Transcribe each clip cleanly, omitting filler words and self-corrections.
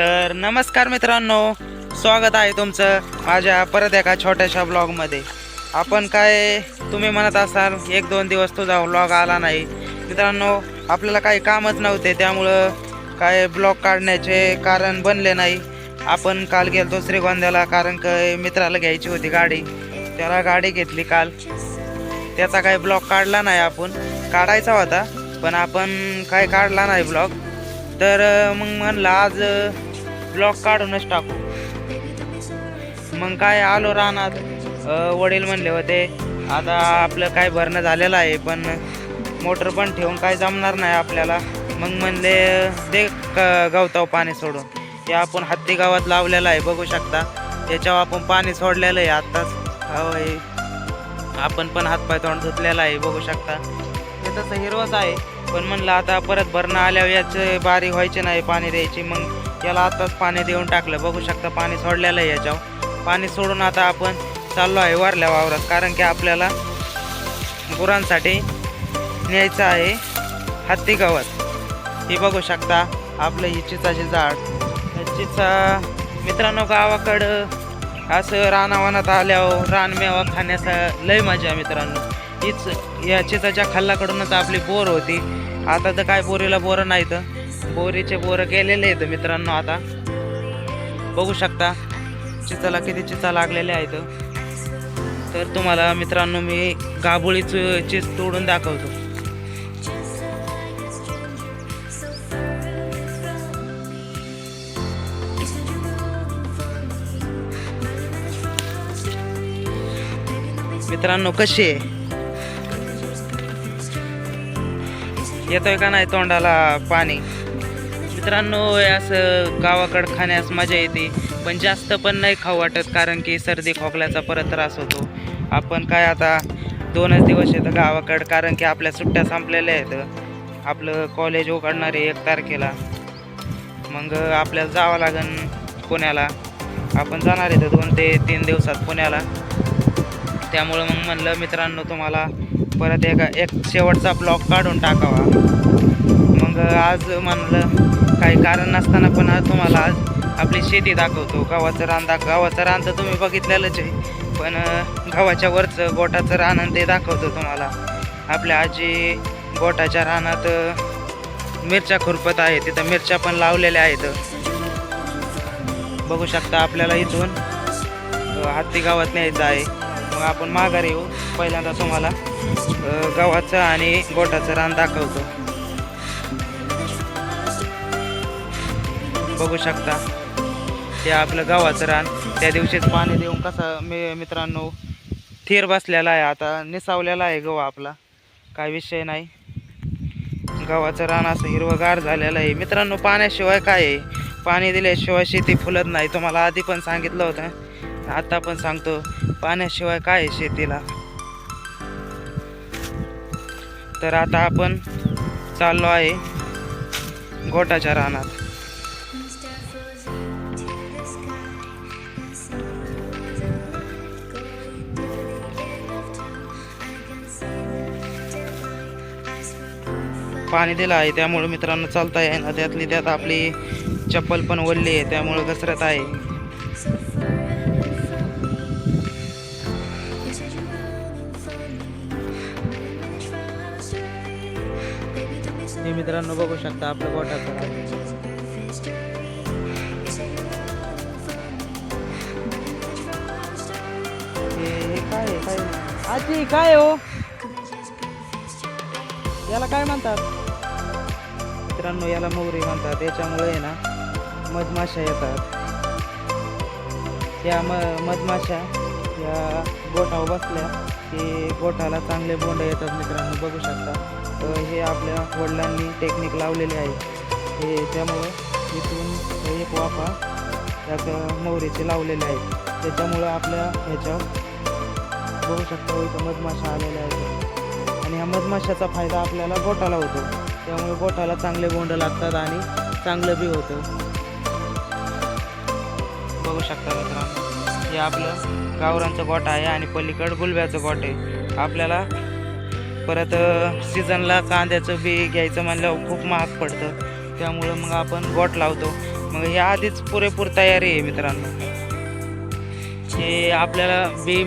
तर नमस्कार मित्रांनो, स्वागत आहे तुमचं माझ्या परत एका छोट्याशा ब्लॉगमध्ये. आपण काय तुम्ही म्हणत असाल 1-2 दिवस तुझा व्लॉग आला नाही. मित्रांनो, आपल्याला काही कामच नव्हते, त्यामुळं काय ब्लॉग काढण्याचे कारण बनले नाही. आपण काल गेलतो श्रीगोंद्याला, कारण की मित्राला घ्यायची होती गाडी. त्याला गाडी घेतली काल. त्याचा काही ब्लॉग काढला नाही. आपण काढायचा होता पण आपण काय काढला नाही ब्लॉग. तर मग म्हणलं आज ब्लॉग काढूनच टाकू. मग काय आलो रानात. वडील म्हणले होते आता आपलं काय भरणं झालेलं आहे, पण मोटर पण ठेवून काय जमणार नाही आपल्याला. मग म्हणले दे गवताव पाणी सोडून. ते आपण हत्ती गावात लावलेलं आहे, बघू शकता. त्याच्यावर आपण पाणी सोडलेलं आहे आत्ताच. आपण पण हातपाय तोंड धुतलेला आहे, बघू शकता. हे तसं हिरवच आहे, पण म्हणलं आता परत भरणं आल्यावर याचे बारी व्हायचे नाही पाणी द्यायची. मग याला आताच पाणी देऊन टाकलं, बघू शकता. पाणी सोडलेलं आहे याच्यावर. पाणी सोडून आता आपण चाललो आहे वारल्या वावरात, कारण की आपल्याला गुरांसाठी न्यायचं आहे हत्ती गवत. हे बघू शकता आपलं ही चिचाचे झाड. चिचा मित्रांनो, गावाकडं असं रानावानात आल्यावर रानमेवा खाण्याचा लय मजा मित्रांनो. हीच या चिचाच्या खाल्लाकडूनच आपली बोर होती. आता तर काय बोरीला बोरं नाही, तर बोरीचे बोरं गेलेले आहेत मित्रांनो. आता बघू शकता चिचाला किती चिचा लागलेले आहेत. तर तुम्हाला मित्रांनो मी गाभोळीचं चीज तोडून दाखवतो. मित्रांनो कशी आहे, येतोय का नाही तोंडाला पाणी. मित्रांनो असं गावाकडं खाण्यास मजा येते, पण जास्त पण नाही खाऊ वाटत, कारण की सर्दी खोकल्याचा परत त्रास होतो. आपण काय आता 2च दिवस येतं गावाकडं, कारण की आपल्या सुट्ट्या संपलेल्या आहेत. आपलं कॉलेज उघडणार आहे 1 तारखेला. मग आपल्याला जावं लागेल पुण्याला. आपण जाणार आहे 2 ते 3 दिवसात पुण्याला. त्यामुळं मग म्हणलं मित्रांनो तुम्हाला परत एक शेवटचा ब्लॉग काढून टाकावा. मग आज म्हणलं काही कारण नसताना पण तुम्हाला आज आपली शेती दाखवतो. गव्हाचं रान तर तुम्ही बघितलेलंच आहे, पण गव्हाच्या वरचं गोठाचं रान ते दाखवतो तुम्हाला. आपल्या आजी गोठाच्या रानात मिरच्या खुरपत आहे, तिथं मिरच्या पण लावलेल्या आहेत, बघू शकता. आपल्याला इथून हत्ती गावात न्यायचं आहे. मग आपण माघारी येऊ. पहिल्यांदा तुम्हाला गव्हाचं आणि गोठाचं रान दाखवतो, बघू शकता. ते आपलं गव्हाचं रान त्या दिवशीच पाणी देऊन कसं मित्रांनो थीर बसलेला आहे. आता निसावलेला आहे गव्हा आपला, काय विषय नाही. गव्हाचं रान असं हिरवंगार झालेलं आहे मित्रांनो. पाण्याशिवाय काय आहे, पाणी दिल्याशिवाय शेती फुलत नाही. तुम्हाला आधी पण सांगितलं होतं, आता पण सांगतो, पाण्याशिवाय काय आहे शेतीला. तर आता आपण चाललो आहे गोठाच्या रानात. पाणी दिलं आहे त्यामुळे मित्रांनो चालता येईना. त्यातली त्यात आपली चप्पल पण ओढली आहे, त्यामुळे घसरत आहे. हे मित्रांनो बघू शकता आपलं गोठाचं रान. हे काय आजी काय हो, याला काय म्हणतात मित्रांनो? याला मोहरी म्हणतात. याच्यामुळे आहे ना मधमाशा येतात. या मधमाशा या गोठावर बसल्या की गोठाला चांगले बोंड येतात मित्रांनो, बघू शकता. हे आपल्या वडिलांनी टेक्निक लावलेली आहे. हे त्यामुळं इथून एक वाफा त्यात मोहरीचे लावलेले आहेत. त्याच्यामुळं आपल्या ह्याच्यावर बघू शकता इथं मधमाशा आलेल्या आहेत, आणि ह्या मधमाशाचा फायदा आपल्याला गोठाला होतो. त्यामुळे गोठाला चांगले बोंड लागतात आणि चांगलं बी होतं, बघू शकता मित्रांनो. हे आपलं गावरांचं गोठा आहे आणि पलीकडं गुलब्याचं गोठ आहे. आपल्याला परत सीझनला कांद्याचं बी घ्यायचं म्हणल्यावर खूप महाग पडतं, त्यामुळं मग आपण गोठ लावतो. मग हे आधीच पुरेपूर तयारी आहे मित्रांनो. हे आपल्याला बी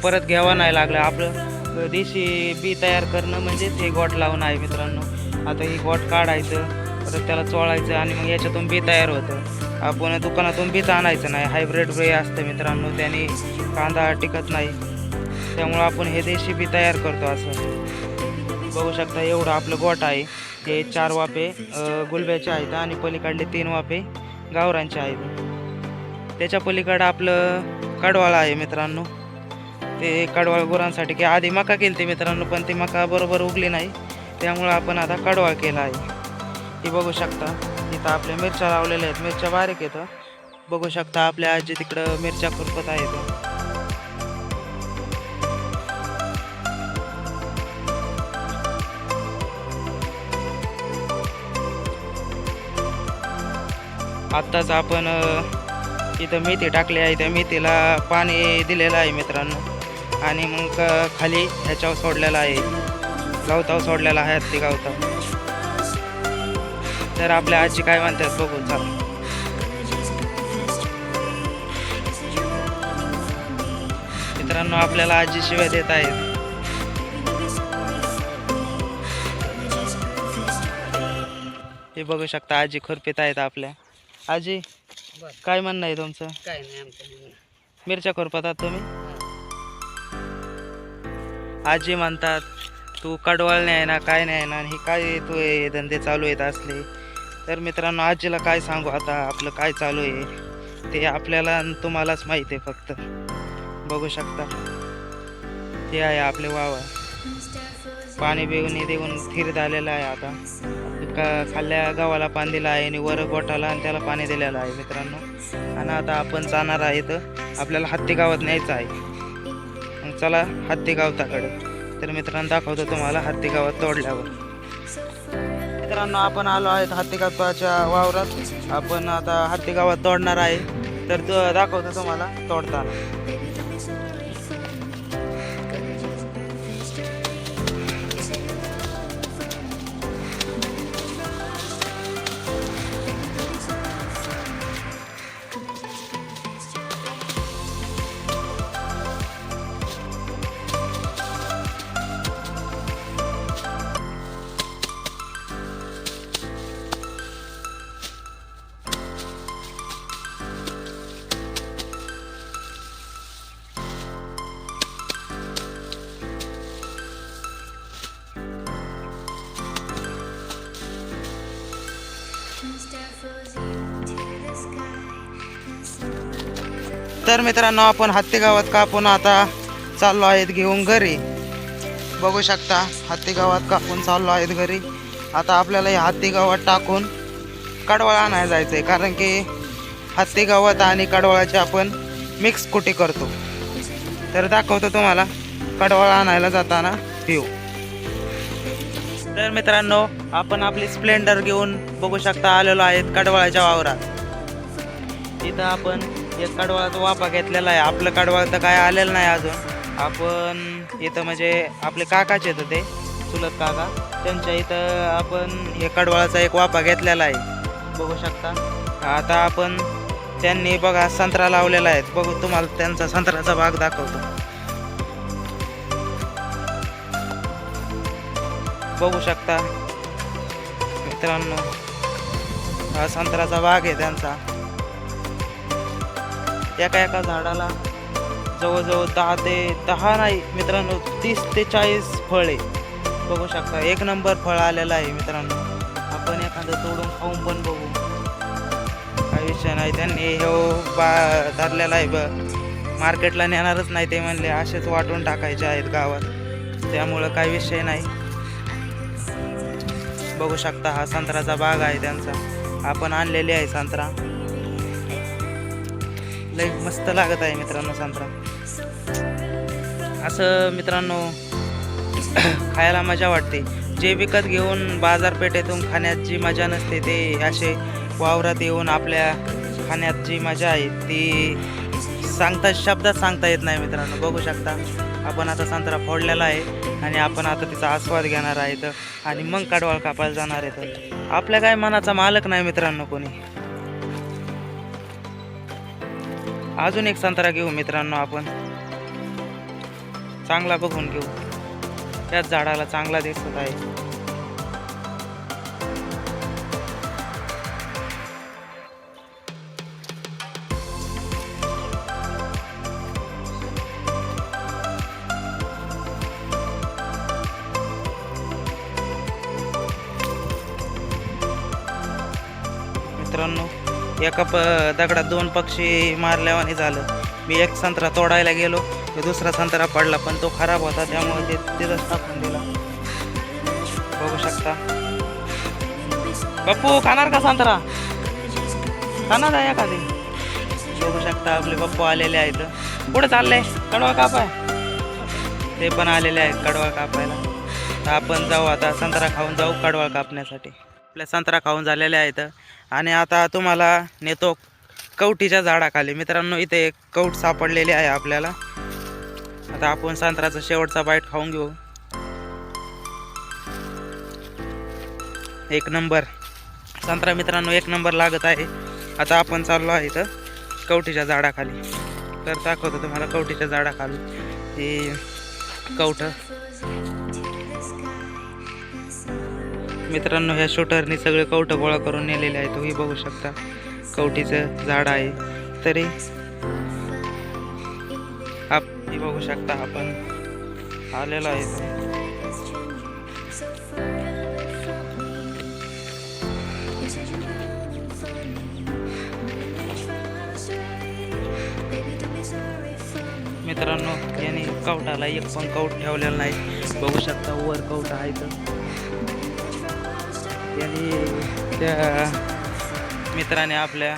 परत घ्यावा नाही लागलं. आपलं देशी बी तयार करणं म्हणजे ते गोट लावणं आहे मित्रांनो. आता ही गोट काढायचं, परत त्याला चोळायचं आणि मग याच्यातून बी तयार होतं. आपण दुकानातून बीच आणायचं नाही. हायब्रिड बी असतं मित्रांनो, त्याने कांदा टिकत नाही. त्यामुळं आपण हे देशी बी तयार करतो. असं बघू शकता एवढं आपलं गोट आहे. हे 4 वाफे गुलब्याचे आहेत आणि पलीकडले 3 वाफे गावरांचे आहेत. त्याच्या पलीकडं आपलं कडवाळ आहे मित्रांनो. ते कडवाळ गुरांसाठी की आधी मका केली मित्रांनो, पण ती मका बरोबर उगली नाही, त्यामुळं आपण आता कडवाळ केला आहे. ही बघू शकता इथं आपल्या मिरच्या लावलेल्या आहेत. मिरच्या बारीक येतं. बघू शकता आपल्या आजी तिकडं मिरच्या खुरपत आहेत. आत्ताच आपण इथं मेथी टाकली आहे. त्या मेथीला पाणी दिलेलं आहे मित्रांनो आणि मग खाली ह्याच्यावर सोडलेला आहे, गवतावर सोडलेला आहे हत्ती गवताव. तर आपल्या आजी काय म्हणतात बघू चला. मित्रांनो आपल्याला आजी शिव्या देत आहेत. हे बघू शकता आजी खुरपीत आहेत आपल्या. आजी काय म्हणणं आहे तुमचं? काय नाही आमचं. मिरच्या खुरपतात तुम्ही? आजी म्हणतात तू कडवाळ नाही ना, काय नाही ना, हे काय तू हे धंदे चालू आहेत असले. तर मित्रांनो आजीला काय सांगू आता आपलं काय चालू आहे ते आपल्याला तुम्हालाच माहिती आहे. फक्त बघू शकता हे आहे आपले वावर. पाणी बिवणी देऊन स्थिर झालेलं आहे. आता खाल्ल्या गावाला पाणी दिलं आहे आणि वर गोठाला आणि त्याला पाणी दिलेलं आहे मित्रांनो. आणि आता आपण जाणार आहे तर आपल्याला हत्ती गावात न्यायचं आहे. मग चला हत्ती गावताकडे. तर मित्रांनो दाखवतो तुम्हाला हत्ती गावात तोडल्यावर. मित्रांनो आपण आलो आहेत हत्ती गावाच्या वावरात. आपण आता हत्ती गावात तोडणार आहे. तर दाखवतो तुम्हाला तोडताना. तर मित्रांनो आपण हत्ती गावात कापून आता चाललो आहेत घेऊन घरी. बघू शकता हत्ती गावात कापून चाललो आहेत घरी. आता आपल्याला हे हत्ती गावात टाकून कडवाळ आणायला जायचं आहे, कारण की हत्ती गावात आणि कडवाळाची आपण मिक्स कुटी करतो. तर दाखवतो तुम्हाला कडवाळ आणायला जाताना व्ह्यू. तर मित्रांनो आपण आपली स्प्लेंडर घेऊन बघू शकता आलेलो आहेत कडवाळाच्या वावरात. तिथं आपण एक कडवाळाचा वाफा घेतलेला आहे. आपलं कडवाळ तर काय आलेलं नाही अजून. आपण इथं म्हणजे आपले काकाचे येतं ते चुलत काका, त्यांच्या इथं आपण हे कडवाळाचा एक वाफा घेतलेला आहे. बघू शकता. आता आपण त्यांनी बघा संत्रा लावलेला आहे. बघू तुम्हाला त्यांचा संत्र्याचा बाग दाखवतो. बघू शकता मित्रांनो हा संत्र्याचा बाग आहे त्यांचा. एका झाडाला जवळजवळ 10 नाही मित्रांनो 30 ते 40 फळ आहे. बघू शकता एक नंबर फळ आलेलं आहे मित्रांनो. आपण एखादं तोडून खाऊन पण बघू, काही विषय नाही. त्यांनी धरलेला आहे. मार्केटला नेणारच नाही ते म्हणले, असेच वाटून टाकायचे आहेत गावात, त्यामुळं काही विषय नाही. बघू शकता हा संत्र्याचा बाग आहे त्यांचा. आपण आणलेली आहे संत्रा. लई मस्त लागत आहे मित्रांनो संत्रा. असं मित्रांनो खायला मजा वाटते. जे विकत घेऊन बाजारपेठेतून खाण्यात जी मजा नसते, ते असे वावरात येऊन आपल्या खाण्यात जी मजा आहे ती शब्दात सांगता येत नाही मित्रांनो. बघू शकता आपण आता संत्रा फोडलेला आहे आणि आपण आता तिचा आस्वाद घेणार आहेत आणि मग कडवाळ कापायला जाणार आहेत. आपल्या काय मनाचा मालक नाही मित्रांनो कोणी. अजून एक संत्रा घेऊ मित्रांनो आपण, चांगला बघून घेऊ, त्याच झाडाला चांगला दिसत आहे. मित्रांनो एका दगडात दोन पक्षी मारल्यावाने झालं. मी एक संत्रा तोडायला गेलो, तो दुसरा संत्रा पडला, पण तो खराब होता त्यामुळे तिथंच टाकून दिला. बघू शकता. पप्पू खाणार का संत्रा? खाणार आहे एखादी? बघू शकता आपले पप्पू आलेले आहेत. पुढे चाललंय कडवा कापाय, ते पण आलेले आहेत कडवा कापायला. तर आपण जाऊ आता, संत्रा खाऊन जाऊ कडवा कापण्यासाठी. आपल्या संत्रा खाऊन झालेले आहेत आणि आता तुम्हाला नेतो कवठीच्या झाडाखाली. मित्रांनो इथे एक कवठ सापडलेली आहे आपल्याला. आता आपण संत्र्याचा शेवटचा बाईट खाऊन घेऊ. एक नंबर संत्रा मित्रांनो, एक नंबर लागत आहे. आता आपण चाललो आहे इथं कवठीच्या झाडाखाली. तर दाखवतो तुम्हाला कवठीच्या झाडाखाली हे कवठ. मित्रांनो ह्या शूटरनी सगळे कवठ गोळा करून नेलेले आहे. तुम्ही बघू शकता कवठीचं झाड आहे. तरी आपण बघू शकता आपण आलेलो आहे. मित्रांनो यांनी कवठाला एक पण कवठ ठेवलेला नाही. बघू शकता वर कवठ आहे. तर यांनी त्या मित्राने आपल्या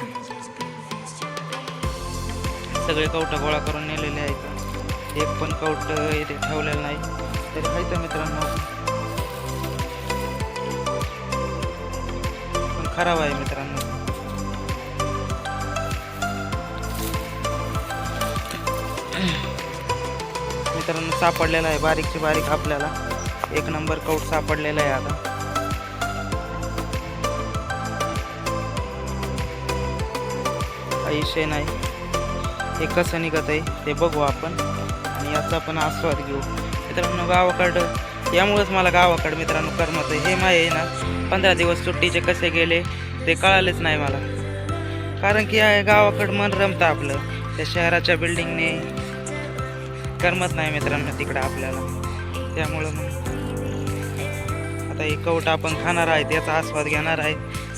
सगळे कवठ गोळा करून नेलेले आहेत. एक पण कवठ इथे ठेवलेलं नाही. तरी आहे तर मित्रांनो पण खराब आहे मित्रांनो. मित्रांनो सापडलेला आहे बारीकची बारीक, आपल्याला एक नंबर कवठ सापडलेला आहे. आता काही विषय नाही, हे कसं निघत आहे ते बघू आपण आणि याचा पण आस्वाद घेऊ. मित्रांनो गावाकडं यामुळेच मला गावाकडं मित्रांनो करमत आहे. हे माहे ना 15 दिवस सुट्टीचे कसे गेले ते कळालेच नाही मला. कारण की गावाकडं मन रमतं आपलं, त्या शहराच्या बिल्डिंगने करमत नाही मित्रांनो तिकडं आपल्याला. त्यामुळं मग आता हे कवठ आपण खाणार आहे, त्याचा आस्वाद घेणार आहे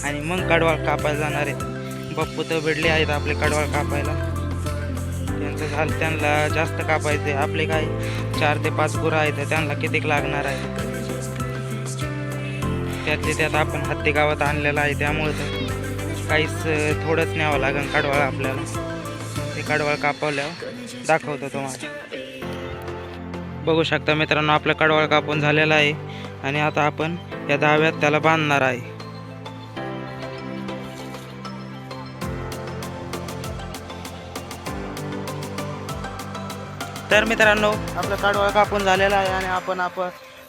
आणि मग कडवाळ कापायला जाणार आहे. बप्पू तर भेटले आहेत आपले कडवाळ कापायला. त्यांचं झालं, त्यांना जास्त कापायचे. आपले काय 4 ते 5 गुरं आहेत, त्यांना कितीक लागणार आहे. त्यातले त्यात आपण हत्ती गावात आणलेला आहे, त्यामुळे तर काहीच थोडंच न्यावं लागेल कडवाळ आपल्याला. ते कडवाळ कापवल्यावर दाखवतो तुम्हाला. बघू शकता मित्रांनो आपलं कडवाळ कापून झालेला आहे आणि आता आपण या धाव्यात त्याला बांधणार आहे. तर मित्रांनो आपलं कडवाळ कापून झालेला आहे आणि आपण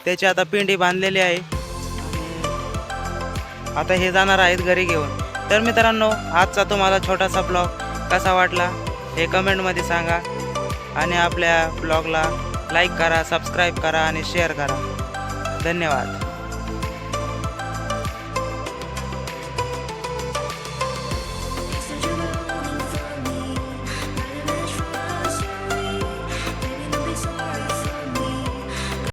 त्याची आता पिंडी बांधलेली आहे. आता हे जाणार आहेत घरी घेऊन. तर मित्रांनो आजचा तुम्हाला छोटासा ब्लॉग कसा वाटला हे कमेंटमध्ये सांगा आणि आपल्या ब्लॉगला लाईक करा, सबस्क्राईब करा आणि शेअर करा. धन्यवाद.